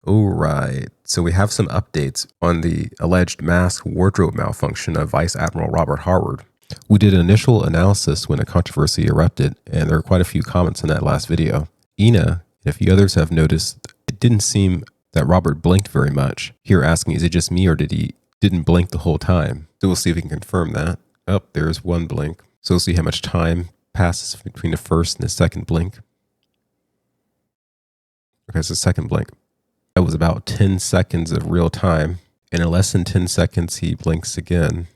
Alright, so we have some updates on the alleged mask wardrobe malfunction of Vice Admiral Robert Harward. We did an initial analysis when a controversy erupted, and there were quite a few comments in that last video. Ina and a few others have noticed it didn't seem that Robert blinked very much. Here asking, is it just me or did he didn't blink the whole time? So we'll see if we can confirm that. Oh, there's one blink. So we'll see how much time passes between the first and the second blink. Okay, so second blink. That was about 10 seconds of real time. And in less than 10 seconds, he blinks again,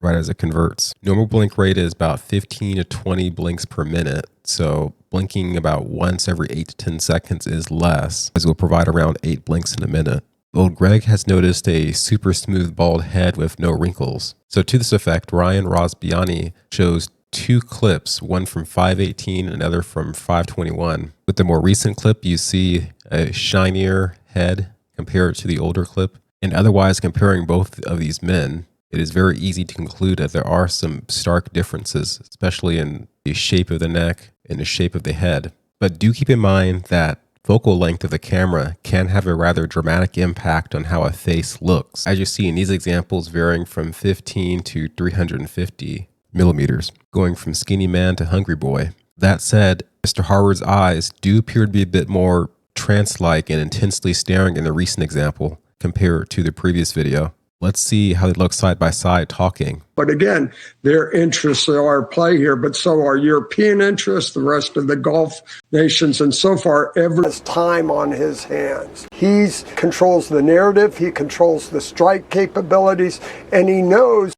right as it converts. Normal blink rate is about 15 to 20 blinks per minute. So blinking about once every 8 to 10 seconds is less, as it will provide around 8 blinks in a minute. Old Greg has noticed a super smooth bald head with no wrinkles. So to this effect, Ryan Rosbiani shows 2 clips, one from 518 and another from 521. With the more recent clip, you see a shinier head compared to the older clip. And otherwise, comparing both of these men, it is very easy to conclude that there are some stark differences, especially in the shape of the neck and the shape of the head. But do keep in mind that focal length of the camera can have a rather dramatic impact on how a face looks, as you see in these examples varying from 15 to 350 millimeters, going from skinny man to hungry boy. That said, Mr. Harward's eyes do appear to be a bit more trance-like and intensely staring in the recent example compared to the previous video. Let's see how they look side by side talking. But again, their interests are at play here, but so are European interests, the rest of the Gulf nations, and so far every has time on his hands. He controls the narrative, he controls the strike capabilities, and he knows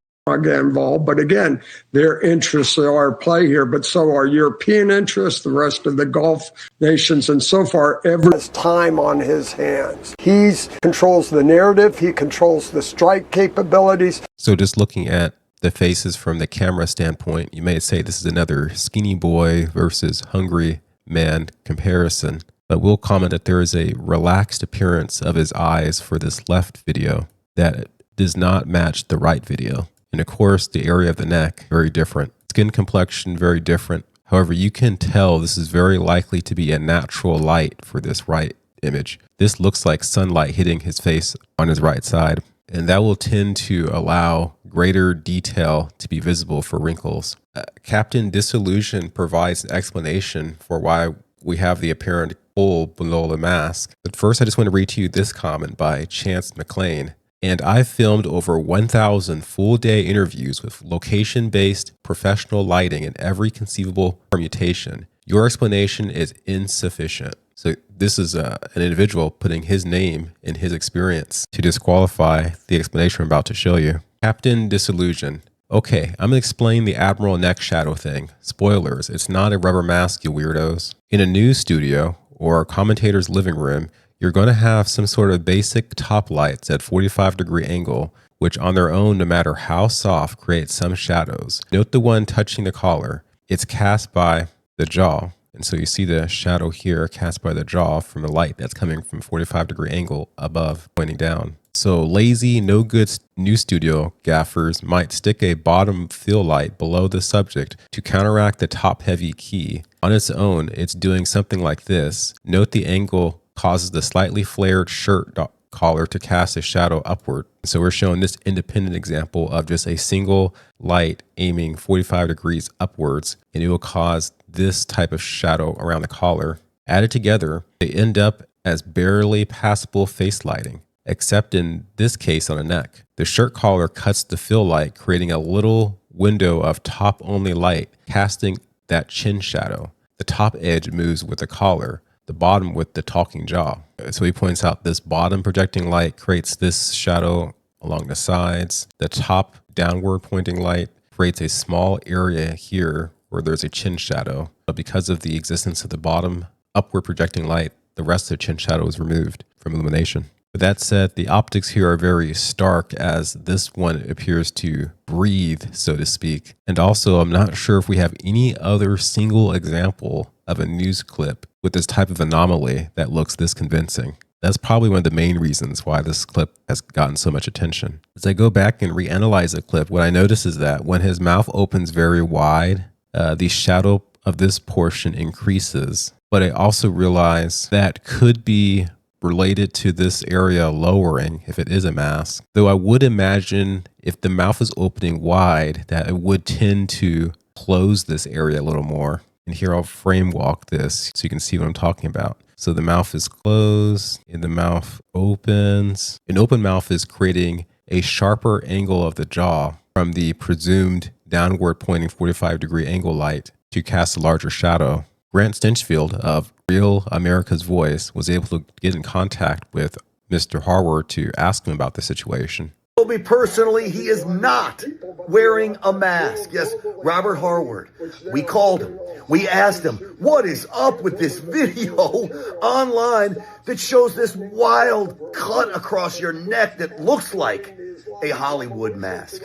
get involved. But again, their interests are at play here, but so are European interests, the rest of the Gulf nations, and so far every has time on his hands. He controls the narrative, he controls the strike capabilities. So just looking at the faces from the camera standpoint, you may say this is another skinny boy versus hungry man comparison. But we'll comment that there is a relaxed appearance of his eyes for this left video that does not match the right video. And of course, the area of the neck, very different. Skin complexion, very different. However, you can tell this is very likely to be a natural light for this right image. This looks like sunlight hitting his face on his right side. And that will tend to allow greater detail to be visible for wrinkles. Captain Disillusion provides an explanation for why we have the apparent hole below the mask. But first, I just want to read to you this comment by Chance McLean. And I've filmed over 1,000 full-day interviews with location-based professional lighting in every conceivable permutation. Your explanation is insufficient. So this is an individual putting his name and his experience to disqualify the explanation I'm about to show you. Captain Disillusion. Okay, I'm going to explain the Admiral neck shadow thing. Spoilers, it's not a rubber mask, you weirdos. In a news studio or a commentator's living room, you're going to have some sort of basic top lights at 45-degree angle, which on their own, no matter how soft, create some shadows. Note the one touching the collar. It's cast by the jaw. And so you see the shadow here cast by the jaw from the light that's coming from 45-degree angle above, pointing down. So lazy, no good news studio gaffers might stick a bottom fill light below the subject to counteract the top-heavy key. On its own, it's doing something like this. Note the angle causes the slightly flared shirt collar to cast a shadow upward. So we're showing this independent example of just a single light aiming 45 degrees upwards, and it will cause this type of shadow around the collar. Added together, they end up as barely passable face lighting, except in this case on the neck. The shirt collar cuts the fill light, creating a little window of top-only light, casting that chin shadow. The top edge moves with the collar, the bottom with the talking jaw. So he points out this bottom projecting light creates this shadow along the sides. The top downward pointing light creates a small area here where there's a chin shadow. But because of the existence of the bottom upward projecting light, the rest of the chin shadow is removed from illumination. With that said, the optics here are very stark as this one appears to breathe, so to speak. And also, I'm not sure if we have any other single example of a news clip with this type of anomaly that looks this convincing. That's probably one of the main reasons why this clip has gotten so much attention. As I go back and reanalyze the clip, what I notice is that when his mouth opens very wide, the shadow of this portion increases. But I also realize that could be related to this area lowering if it is a mask. Though I would imagine if the mouth is opening wide that it would tend to close this area a little more. And here I'll frame walk this so you can see what I'm talking about. So the mouth is closed and the mouth opens. An open mouth is creating a sharper angle of the jaw from the presumed downward pointing 45-degree angle light to cast a larger shadow. Grant Stinchfield of Real America's Voice was able to get in contact with Mr. Harward to ask him about the situation. Me personally, he is not wearing a mask. Yes, Robert Harward. We called him. We asked him, what is up with this video online that shows this wild cut across your neck that looks like a Hollywood mask?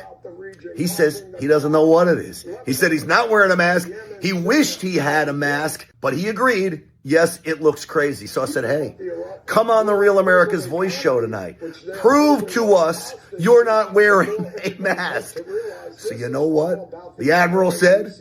He says he doesn't know what it is. He said he's not wearing a mask. He wished he had a mask, but he agreed. Yes, it looks crazy. So I said, hey, come on the Real America's Voice show tonight. Prove to us you're not wearing a mask. So you know what? The Admiral said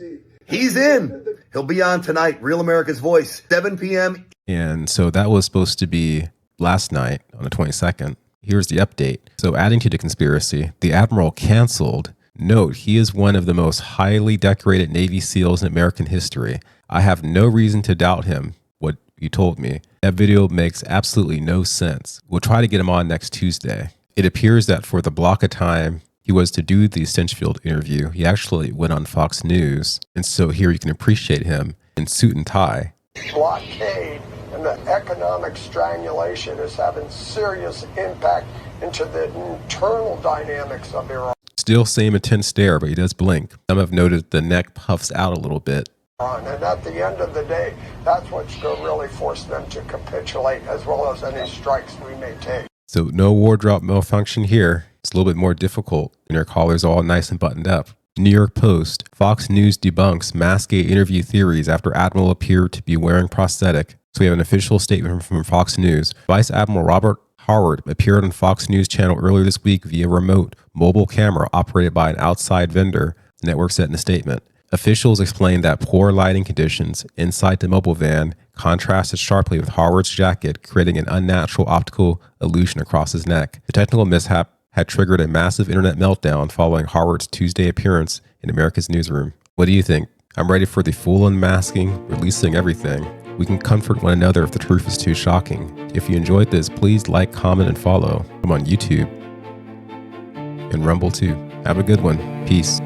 he's in. He'll be on tonight, Real America's Voice, 7 p.m. And so that was supposed to be last night on the 22nd. Here's the update. So adding to the conspiracy, the Admiral canceled. Note, he is one of the most highly decorated Navy SEALs in American history. I have no reason to doubt him. What you told me. That video makes absolutely no sense. We'll try to get him on next Tuesday. It appears that for the block of time he was to do the Stinchfield interview, he actually went on Fox News. And so here you can appreciate him in suit and tie. Blockade and the economic strangulation is having serious impact into the internal dynamics of Iran. Still same intense stare, but he does blink. Some have noted the neck puffs out a little bit. And at the end of the day, that's what's going to really force them to capitulate, as well as any strikes we may take. So no wardrobe malfunction here. It's a little bit more difficult, and your collar's all nice and buttoned up. New York Post, Fox News debunks mask-gate interview theories after Admiral appeared to be wearing prosthetic. So we have an official statement from Fox News. Vice Admiral Robert Harward appeared on Fox News Channel earlier this week via remote mobile camera operated by an outside vendor, the network said in a statement. Officials explained that poor lighting conditions inside the mobile van contrasted sharply with Harward's jacket, creating an unnatural optical illusion across his neck. The technical mishap had triggered a massive internet meltdown following Harward's Tuesday appearance in America's newsroom. What do you think? I'm ready for the full unmasking, releasing everything. We can comfort one another if the truth is too shocking. If you enjoyed this, please like, comment, and follow. I'm on YouTube and Rumble too. Have a good one. Peace.